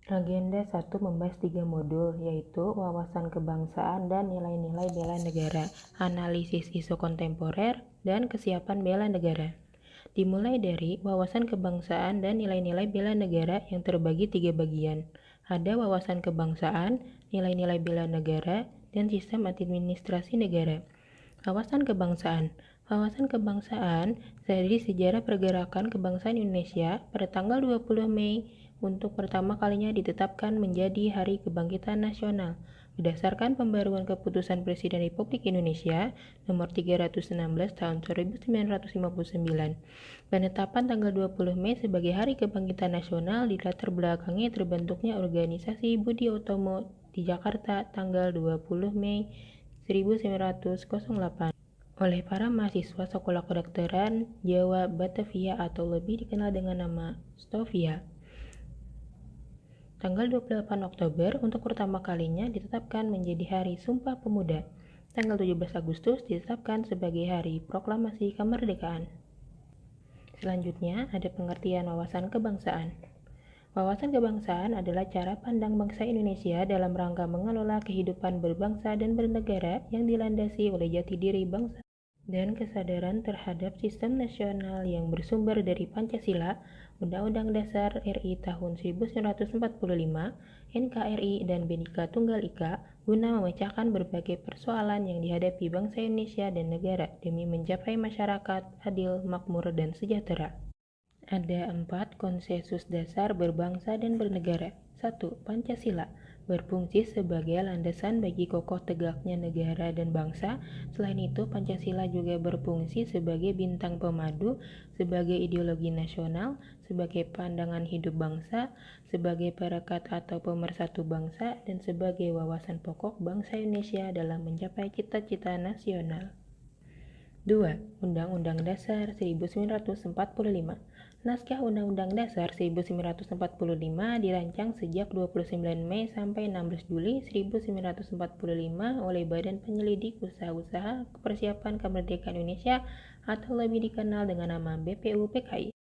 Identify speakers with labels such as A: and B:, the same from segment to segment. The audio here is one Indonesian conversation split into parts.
A: Agenda 1 membahas 3 modul, yaitu wawasan kebangsaan dan nilai-nilai bela negara, analisis isu kontemporer, dan kesiapan bela negara. Dimulai dari wawasan kebangsaan dan nilai-nilai bela negara yang terbagi 3 bagian. Ada wawasan kebangsaan, nilai-nilai bela negara, dan sistem administrasi negara. Wawasan kebangsaan. Wawasan kebangsaan dari sejarah pergerakan kebangsaan Indonesia pada tanggal 20 Mei untuk pertama kalinya ditetapkan menjadi Hari Kebangkitan Nasional berdasarkan pembaruan Keputusan Presiden Republik Indonesia Nomor 316 Tahun 1959. Penetapan tanggal 20 Mei sebagai Hari Kebangkitan Nasional dilatar belakangi terbentuknya organisasi Budi Utomo di Jakarta tanggal 20 Mei 1908 oleh para mahasiswa Sekolah Kedokteran Jawa Batavia atau lebih dikenal dengan nama Stovia. Tanggal 28 Oktober untuk pertama kalinya ditetapkan menjadi Hari Sumpah Pemuda. Tanggal 17 Agustus ditetapkan sebagai Hari Proklamasi Kemerdekaan. Selanjutnya ada pengertian wawasan kebangsaan. Wawasan kebangsaan adalah cara pandang bangsa Indonesia dalam rangka mengelola kehidupan berbangsa dan bernegara yang dilandasi oleh jati diri bangsa dan kesadaran terhadap sistem nasional yang bersumber dari Pancasila, Undang-Undang Dasar RI tahun 1945, NKRI, dan Bhinneka Tunggal Ika guna memecahkan berbagai persoalan yang dihadapi bangsa Indonesia dan negara demi mencapai masyarakat adil, makmur, dan sejahtera. Ada 4 konsensus dasar berbangsa dan bernegara. 1. Pancasila berfungsi sebagai landasan bagi kokoh tegaknya negara dan bangsa. Selain itu, Pancasila juga berfungsi sebagai bintang pemadu, sebagai ideologi nasional, sebagai pandangan hidup bangsa, sebagai perekat atau pemersatu bangsa, dan sebagai wawasan pokok bangsa Indonesia dalam mencapai cita-cita nasional. 2. Undang-Undang Dasar 1945. Naskah Undang-Undang Dasar 1945 dirancang sejak 29 Mei sampai 16 Juli 1945 oleh Badan Penyelidik Usaha-Usaha Persiapan Kemerdekaan Indonesia atau lebih dikenal dengan nama BPUPKI.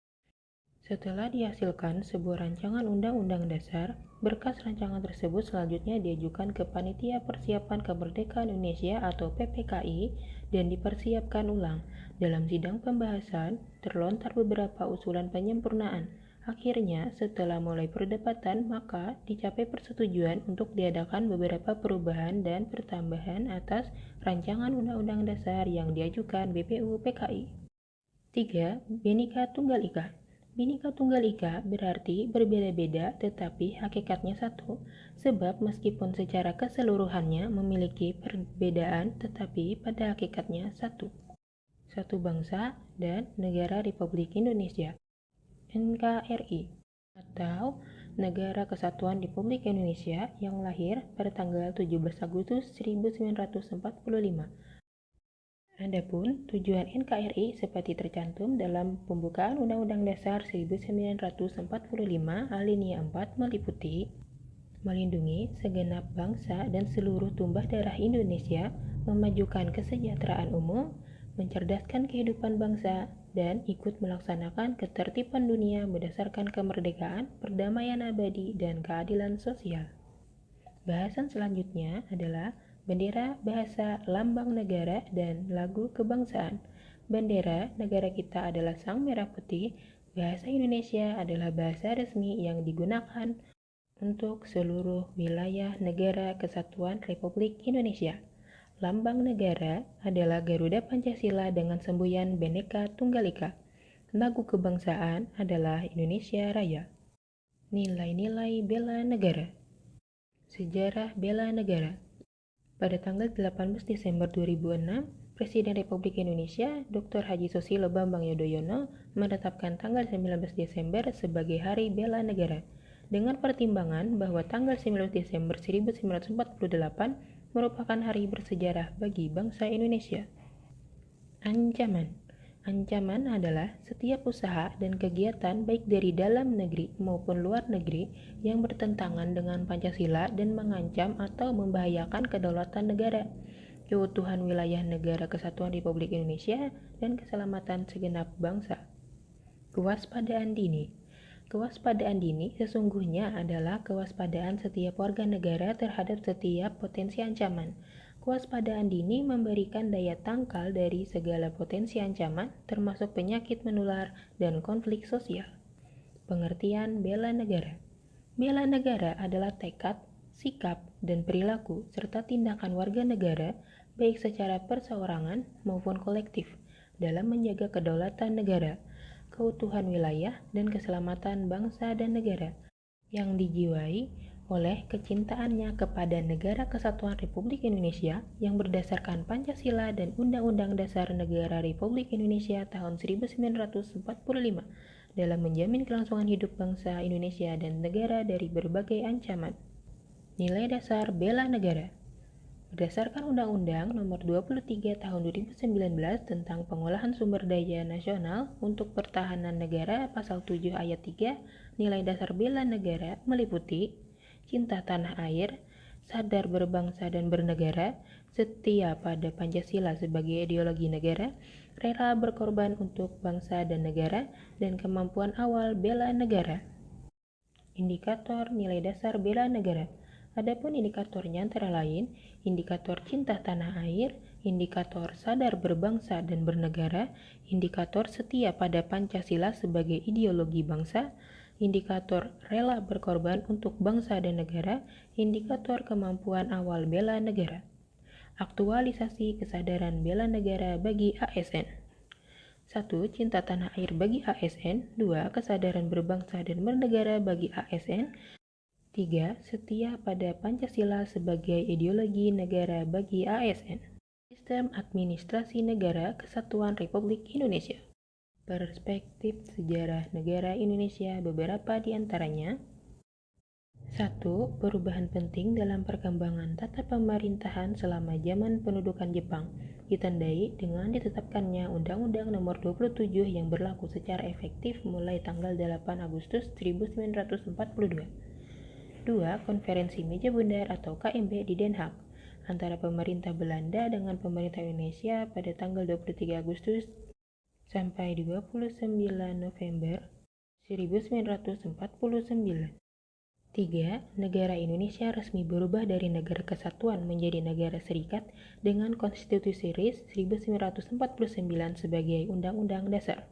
A: Setelah dihasilkan sebuah rancangan Undang-Undang Dasar, berkas rancangan tersebut selanjutnya diajukan ke Panitia Persiapan Kemerdekaan Indonesia atau PPKI dan dipersiapkan ulang. Dalam sidang pembahasan, terlontar beberapa usulan penyempurnaan. Akhirnya, setelah mulai perdebatan, maka dicapai persetujuan untuk diadakan beberapa perubahan dan pertambahan atas rancangan Undang-Undang Dasar yang diajukan BPUPKI. 3. Bhinneka Tunggal Ika. Bhinneka Tunggal Ika berarti berbeda-beda tetapi hakikatnya satu, sebab meskipun secara keseluruhannya memiliki perbedaan tetapi pada hakikatnya satu. Satu bangsa dan negara Republik Indonesia, NKRI, atau Negara Kesatuan Republik Indonesia yang lahir pada tanggal 17 Agustus 1945. Adapun tujuan NKRI seperti tercantum dalam pembukaan Undang-Undang Dasar 1945 alinea 4 meliputi melindungi segenap bangsa dan seluruh tumpah darah Indonesia, memajukan kesejahteraan umum, mencerdaskan kehidupan bangsa, dan ikut melaksanakan ketertiban dunia berdasarkan kemerdekaan, perdamaian abadi, dan keadilan sosial. Bahasan selanjutnya adalah bendera, bahasa, lambang negara, dan lagu kebangsaan. Bendera negara kita adalah sang merah putih. Bahasa Indonesia adalah bahasa resmi yang digunakan untuk seluruh wilayah negara kesatuan Republik Indonesia. Lambang negara adalah Garuda Pancasila dengan semboyan Bhinneka Tunggal Ika. Lagu kebangsaan adalah Indonesia Raya. Nilai-nilai bela negara. Sejarah bela negara. Pada tanggal 18 Desember 2006, Presiden Republik Indonesia Dr. Haji Susilo Bambang Yudhoyono menetapkan tanggal 19 Desember sebagai Hari Bela Negara, dengan pertimbangan bahwa tanggal 19 Desember 1948 merupakan hari bersejarah bagi bangsa Indonesia. Ancaman. Ancaman adalah setiap usaha dan kegiatan baik dari dalam negeri maupun luar negeri yang bertentangan dengan Pancasila dan mengancam atau membahayakan kedaulatan negara, keutuhan wilayah negara kesatuan Republik Indonesia, dan keselamatan segenap bangsa. Kewaspadaan dini. Kewaspadaan dini sesungguhnya adalah kewaspadaan setiap warga negara terhadap setiap potensi ancaman. Kewaspadaan dini memberikan daya tangkal dari segala potensi ancaman, termasuk penyakit menular dan konflik sosial. Pengertian bela negara. Bela negara adalah tekad, sikap, dan perilaku, serta tindakan warga negara, baik secara perseorangan maupun kolektif, dalam menjaga kedaulatan negara, keutuhan wilayah, dan keselamatan bangsa dan negara, yang dijiwai oleh kecintaannya kepada Negara Kesatuan Republik Indonesia yang berdasarkan Pancasila dan Undang-Undang Dasar Negara Republik Indonesia tahun 1945 dalam menjamin kelangsungan hidup bangsa Indonesia dan negara dari berbagai ancaman. Nilai dasar bela negara. Berdasarkan Undang-Undang Nomor 23 Tahun 2019 tentang Pengolahan Sumber Daya Nasional untuk Pertahanan Negara Pasal 7 Ayat 3, nilai dasar bela negara meliputi cinta tanah air, sadar berbangsa dan bernegara, setia pada Pancasila sebagai ideologi negara, rela berkorban untuk bangsa dan negara, dan kemampuan awal bela negara. Indikator nilai dasar bela negara. Adapun indikatornya antara lain, indikator cinta tanah air, indikator sadar berbangsa dan bernegara, indikator setia pada Pancasila sebagai ideologi bangsa, indikator rela berkorban untuk bangsa dan negara, indikator kemampuan awal bela negara. Aktualisasi kesadaran bela negara bagi ASN. 1. Cinta tanah air bagi ASN. 2. Kesadaran berbangsa dan bernegara bagi ASN. 3. Setia pada Pancasila sebagai ideologi negara bagi ASN. Sistem Administrasi Negara Kesatuan Republik Indonesia. Perspektif sejarah negara Indonesia, beberapa di antaranya. 1. Perubahan penting dalam perkembangan tata pemerintahan selama zaman pendudukan Jepang, ditandai dengan ditetapkannya Undang-Undang Nomor 27 yang berlaku secara efektif mulai tanggal 8 Agustus 1942. 2. Konferensi Meja Bundar atau KMB di Den Haag antara pemerintah Belanda dengan pemerintah Indonesia pada tanggal 23 Agustus sampai 29 November 1949. 3. Negara Indonesia resmi berubah dari negara kesatuan menjadi negara serikat dengan Konstitusi RIS 1949 sebagai Undang-Undang Dasar.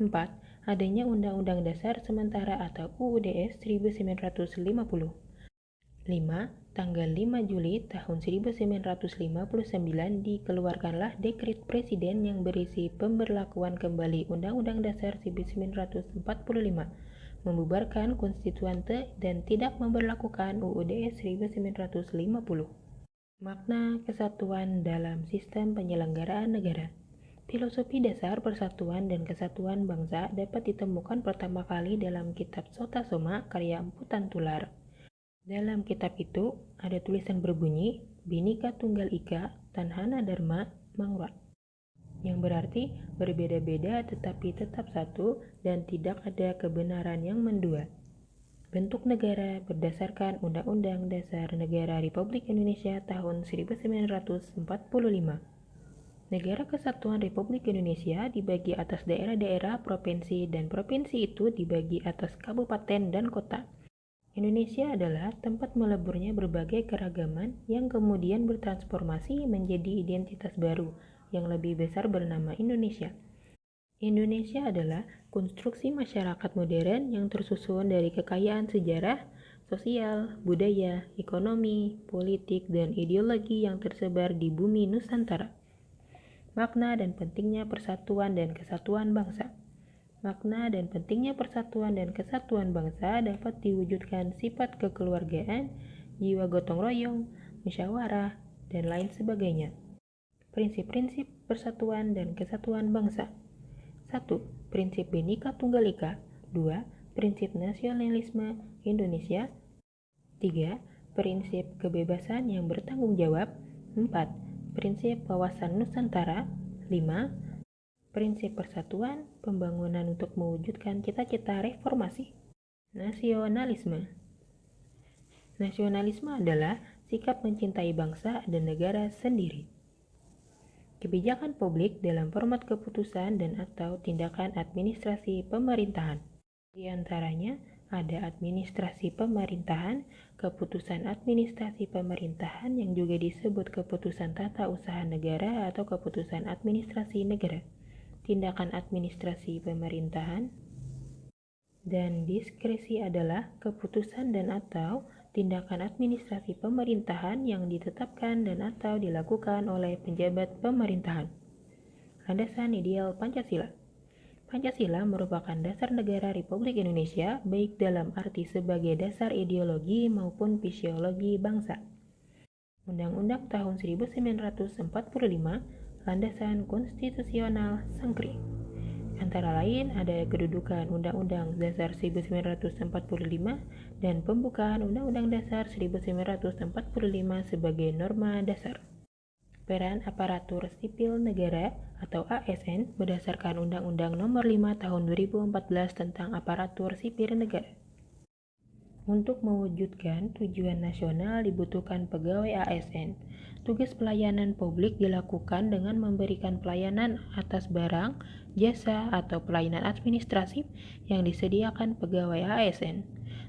A: 4. Adanya Undang-Undang Dasar Sementara atau UUDS 1950. 5. Tanggal 5 Juli tahun 1959 dikeluarkanlah Dekret Presiden yang berisi pemberlakuan kembali Undang-Undang Dasar 1945, membubarkan konstituante dan tidak memberlakukan UUDS 1950. Makna kesatuan dalam sistem penyelenggaraan negara. Filosofi dasar persatuan dan kesatuan bangsa dapat ditemukan pertama kali dalam kitab Sota Soma karya Empu Tantular. Dalam kitab itu ada tulisan berbunyi Bhinneka Tunggal Ika Tanhana Dharma Mangrat, yang berarti berbeda-beda tetapi tetap satu dan tidak ada kebenaran yang mendua. Bentuk negara berdasarkan Undang-Undang Dasar Negara Republik Indonesia tahun 1945. Negara Kesatuan Republik Indonesia dibagi atas daerah-daerah provinsi dan provinsi itu dibagi atas kabupaten dan kota. Indonesia adalah tempat meleburnya berbagai keragaman yang kemudian bertransformasi menjadi identitas baru yang lebih besar bernama Indonesia. Indonesia adalah konstruksi masyarakat modern yang tersusun dari kekayaan sejarah, sosial, budaya, ekonomi, politik, dan ideologi yang tersebar di bumi Nusantara. Makna dan pentingnya persatuan dan kesatuan bangsa. Makna dan pentingnya persatuan dan kesatuan bangsa dapat diwujudkan sifat kekeluargaan, jiwa gotong royong, musyawarah, dan lain sebagainya. Prinsip-prinsip persatuan dan kesatuan bangsa. 1. Prinsip Bhinneka Tunggal Ika. 2. Prinsip nasionalisme Indonesia. 3. Prinsip kebebasan yang bertanggung jawab. 4. Prinsip wawasan Nusantara. 5. Prinsip persatuan pembangunan untuk mewujudkan cita-cita reformasi. Nasionalisme. Nasionalisme adalah sikap mencintai bangsa dan negara sendiri. Kebijakan publik dalam format keputusan dan atau tindakan administrasi pemerintahan. Di antaranya ada administrasi pemerintahan, keputusan administrasi pemerintahan yang juga disebut keputusan tata usaha negara atau keputusan administrasi negara, tindakan administrasi pemerintahan, dan diskresi adalah keputusan dan atau tindakan administrasi pemerintahan yang ditetapkan dan atau dilakukan oleh pejabat pemerintahan. Landasan ideal Pancasila. Pancasila merupakan dasar negara Republik Indonesia, baik dalam arti sebagai dasar ideologi maupun fisiologi bangsa. Undang-Undang tahun 1945, landasan konstitusional Sangkri. Antara lain ada kedudukan Undang-Undang Dasar 1945 dan pembukaan Undang-Undang Dasar 1945 sebagai norma dasar. Peran aparatur sipil negara atau ASN berdasarkan Undang-Undang Nomor 5 Tahun 2014 tentang aparatur sipil negara. Untuk mewujudkan tujuan nasional dibutuhkan pegawai ASN. Tugas pelayanan publik dilakukan dengan memberikan pelayanan atas barang, jasa, atau pelayanan administratif yang disediakan pegawai ASN.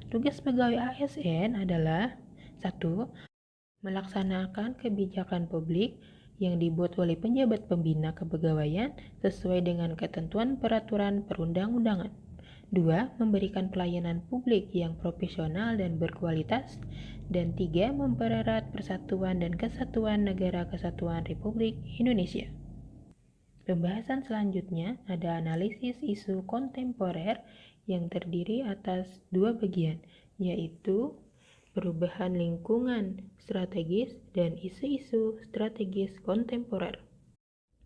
A: Tugas pegawai ASN adalah 1. Melaksanakan kebijakan publik yang dibuat oleh penjabat pembina kepegawaian sesuai dengan ketentuan peraturan perundang-undangan. 2. Memberikan pelayanan publik yang profesional dan berkualitas. Dan 3. Mempererat persatuan dan kesatuan Negara Kesatuan Republik Indonesia. Pembahasan selanjutnya ada analisis isu kontemporer yang terdiri atas 2 bagian, yaitu perubahan lingkungan strategis dan isu-isu strategis kontemporer.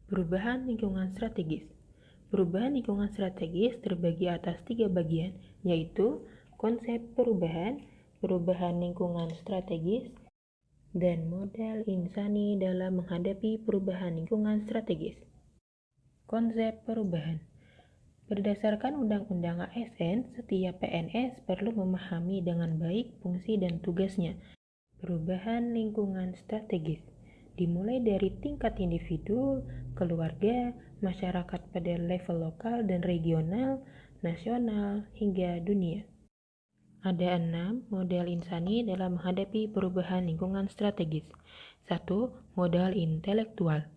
A: Perubahan lingkungan strategis. Perubahan lingkungan strategis terbagi atas 3 bagian, yaitu konsep perubahan, perubahan lingkungan strategis, dan modal insani dalam menghadapi perubahan lingkungan strategis. Konsep perubahan. Berdasarkan Undang-Undang ASN, setiap PNS perlu memahami dengan baik fungsi dan tugasnya. Perubahan lingkungan strategis dimulai dari tingkat individu, keluarga, masyarakat pada level lokal dan regional, nasional, hingga dunia. Ada 6 modal insani dalam menghadapi perubahan lingkungan strategis. 1. Modal intelektual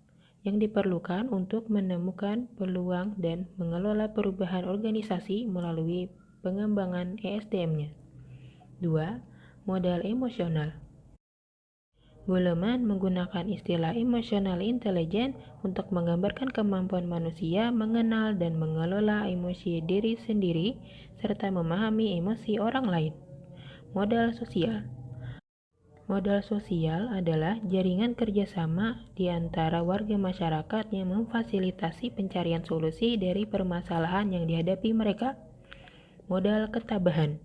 A: yang diperlukan untuk menemukan peluang dan mengelola perubahan organisasi melalui pengembangan ESDM-nya. 2. Modal emosional. Goleman menggunakan istilah emosional intelijen untuk menggambarkan kemampuan manusia mengenal dan mengelola emosi diri sendiri serta memahami emosi orang lain. Modal sosial. Modal sosial adalah jaringan kerjasama di antara warga masyarakat yang memfasilitasi pencarian solusi dari permasalahan yang dihadapi mereka. Modal ketabahan.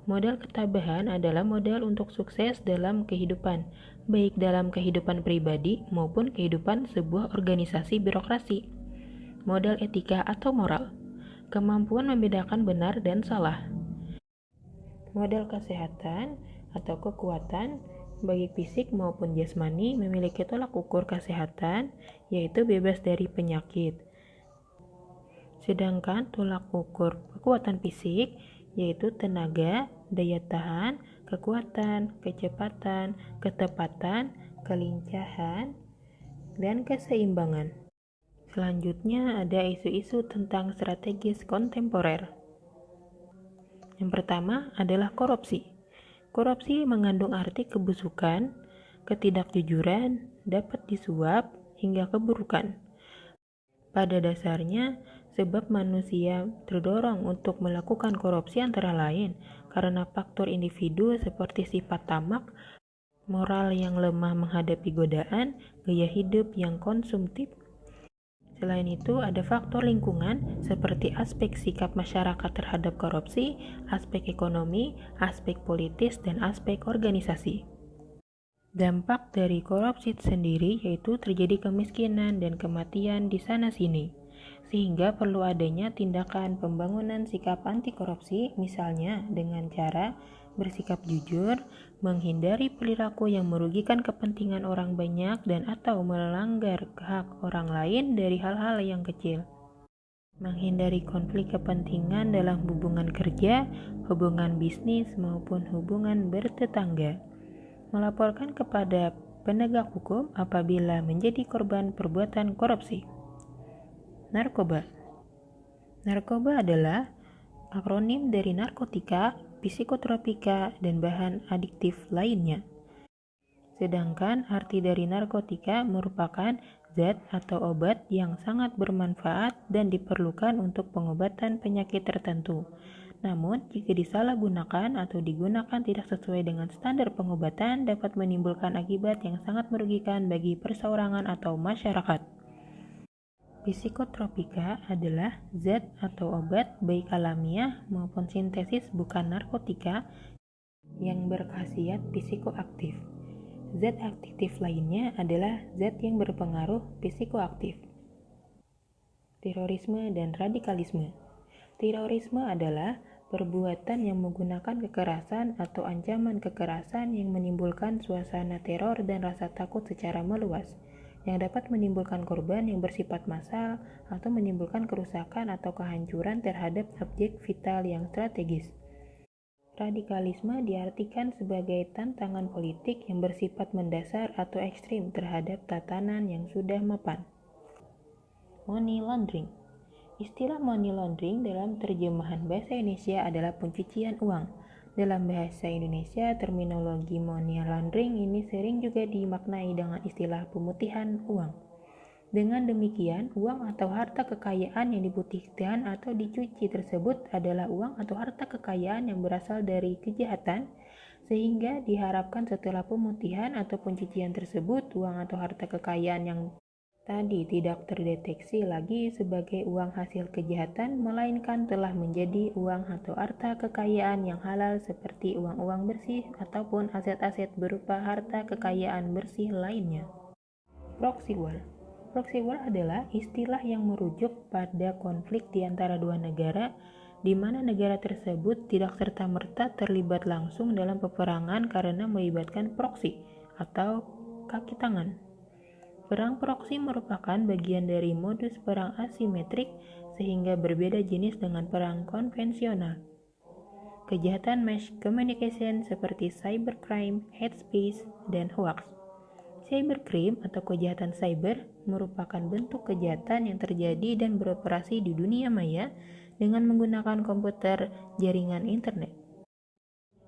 A: Modal ketabahan adalah modal untuk sukses dalam kehidupan, baik dalam kehidupan pribadi maupun kehidupan sebuah organisasi birokrasi. Modal etika atau moral. Kemampuan membedakan benar dan salah. Modal kesehatan atau kekuatan, baik fisik maupun jasmani, memiliki tolak ukur kesehatan, yaitu bebas dari penyakit. Sedangkan tolak ukur kekuatan fisik, yaitu tenaga, daya tahan, kekuatan, kecepatan, ketepatan, kelincahan, dan keseimbangan. Selanjutnya ada isu-isu tentang strategis kontemporer. Yang pertama adalah korupsi. Korupsi mengandung arti kebusukan, ketidakjujuran, dapat disuap, hingga keburukan. Pada dasarnya, sebab manusia terdorong untuk melakukan korupsi antara lain karena faktor individu seperti sifat tamak, moral yang lemah menghadapi godaan, gaya hidup yang konsumtif. Selain itu, ada faktor lingkungan seperti aspek sikap masyarakat terhadap korupsi, aspek ekonomi, aspek politis, dan aspek organisasi. Dampak dari korupsi sendiri yaitu terjadi kemiskinan dan kematian di sana-sini, sehingga perlu adanya tindakan pembangunan sikap anti korupsi, misalnya dengan cara bersikap jujur, menghindari perilaku yang merugikan kepentingan orang banyak dan atau melanggar hak orang lain dari hal-hal yang kecil. menghindari konflik kepentingan dalam hubungan kerja, hubungan bisnis, maupun hubungan bertetangga, melaporkan kepada penegak hukum apabila menjadi korban perbuatan korupsi. Narkoba. Narkoba adalah akronim dari narkotika, psikotropika, dan bahan adiktif lainnya. Sedangkan arti dari narkotika merupakan zat atau obat yang sangat bermanfaat dan diperlukan untuk pengobatan penyakit tertentu. Namun, jika disalahgunakan atau digunakan tidak sesuai dengan standar pengobatan, dapat menimbulkan akibat yang sangat merugikan bagi perseorangan atau masyarakat. Psikotropika adalah zat atau obat baik alamiah maupun sintesis bukan narkotika yang berkhasiat psikoaktif. Zat aktif lainnya adalah zat yang berpengaruh psikoaktif. Terorisme dan radikalisme. Terorisme adalah perbuatan yang menggunakan kekerasan atau ancaman kekerasan yang menimbulkan suasana teror dan rasa takut secara meluas, yang dapat menimbulkan korban yang bersifat massal atau menimbulkan kerusakan atau kehancuran terhadap objek vital yang strategis. Radikalisme diartikan sebagai tantangan politik yang bersifat mendasar atau ekstrim terhadap tatanan yang sudah mapan. Money laundering. Istilah money laundering dalam terjemahan bahasa Indonesia adalah pencucian uang. Dalam bahasa Indonesia, terminologi money laundering ini sering juga dimaknai dengan istilah pemutihan uang. Dengan demikian, uang atau harta kekayaan yang diputihkan atau dicuci tersebut adalah uang atau harta kekayaan yang berasal dari kejahatan, sehingga diharapkan setelah pemutihan atau pencucian tersebut, uang atau harta kekayaan yang tadi tidak terdeteksi lagi sebagai uang hasil kejahatan, melainkan telah menjadi uang atau harta kekayaan yang halal seperti uang-uang bersih ataupun aset-aset berupa harta kekayaan bersih lainnya. Proxy war. Proxy war adalah istilah yang merujuk pada konflik di antara dua negara, di mana negara tersebut tidak serta-merta terlibat langsung dalam peperangan karena melibatkan proksi atau kaki tangan. Perang proksi merupakan bagian dari modus perang asimetrik sehingga berbeda jenis dengan perang konvensional. Kejahatan mass communication seperti cybercrime, hate speech, dan hoax. Cybercrime atau kejahatan cyber merupakan bentuk kejahatan yang terjadi dan beroperasi di dunia maya dengan menggunakan komputer jaringan internet.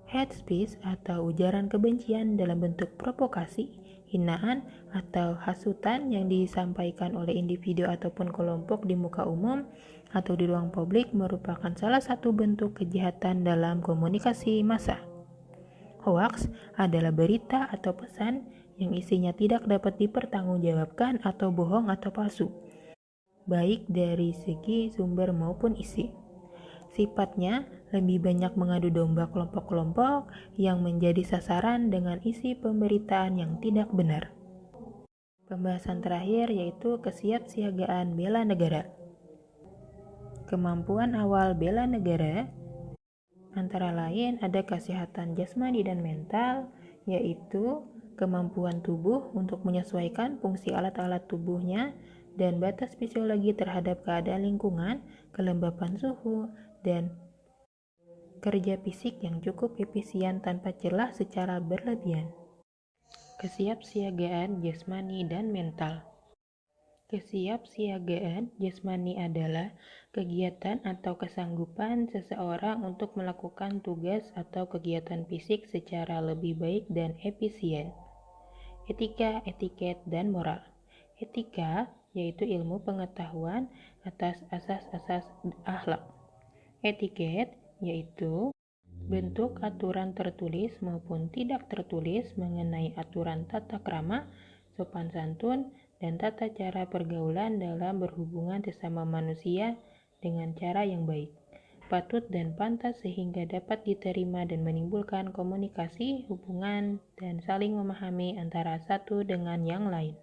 A: Hate speech atau ujaran kebencian dalam bentuk provokasi, hinaan, atau hasutan yang disampaikan oleh individu ataupun kelompok di muka umum atau di ruang publik merupakan salah satu bentuk kejahatan dalam komunikasi massa. Hoax adalah berita atau pesan yang isinya tidak dapat dipertanggungjawabkan atau bohong atau palsu, baik dari segi sumber maupun isi. Sifatnya lebih banyak mengadu domba kelompok-kelompok yang menjadi sasaran dengan isi pemberitaan yang tidak benar. Pembahasan terakhir yaitu kesiapsiagaan bela negara. Kemampuan awal bela negara antara lain ada kesehatan jasmani dan mental, yaitu kemampuan tubuh untuk menyesuaikan fungsi alat-alat tubuhnya dan batas fisiologi terhadap keadaan lingkungan, kelembapan suhu, dan kerja fisik yang cukup efisien tanpa celah secara berlebihan. Kesiapsiagaan jasmani dan mental. Kesiapsiagaan jasmani adalah kegiatan atau kesanggupan seseorang untuk melakukan tugas atau kegiatan fisik secara lebih baik dan efisien. Etika, etiket, dan moral. Etika yaitu ilmu pengetahuan atas asas-asas akhlak. Etiket yaitu bentuk aturan tertulis maupun tidak tertulis mengenai aturan tata krama, sopan santun, dan tata cara pergaulan dalam berhubungan sesama manusia dengan cara yang baik, patut dan pantas sehingga dapat diterima dan menimbulkan komunikasi, hubungan, dan saling memahami antara satu dengan yang lain.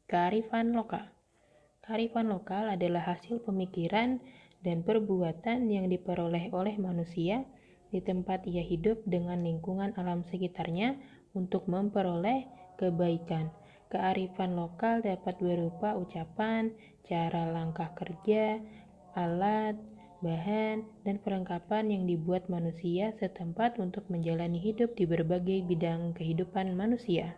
A: Kearifan lokal. Kearifan lokal adalah hasil pemikiran dan perbuatan yang diperoleh oleh manusia di tempat ia hidup dengan lingkungan alam sekitarnya untuk memperoleh kebaikan. Kearifan lokal dapat berupa ucapan, cara langkah kerja, alat, bahan, dan perlengkapan yang dibuat manusia setempat untuk menjalani hidup di berbagai bidang kehidupan manusia.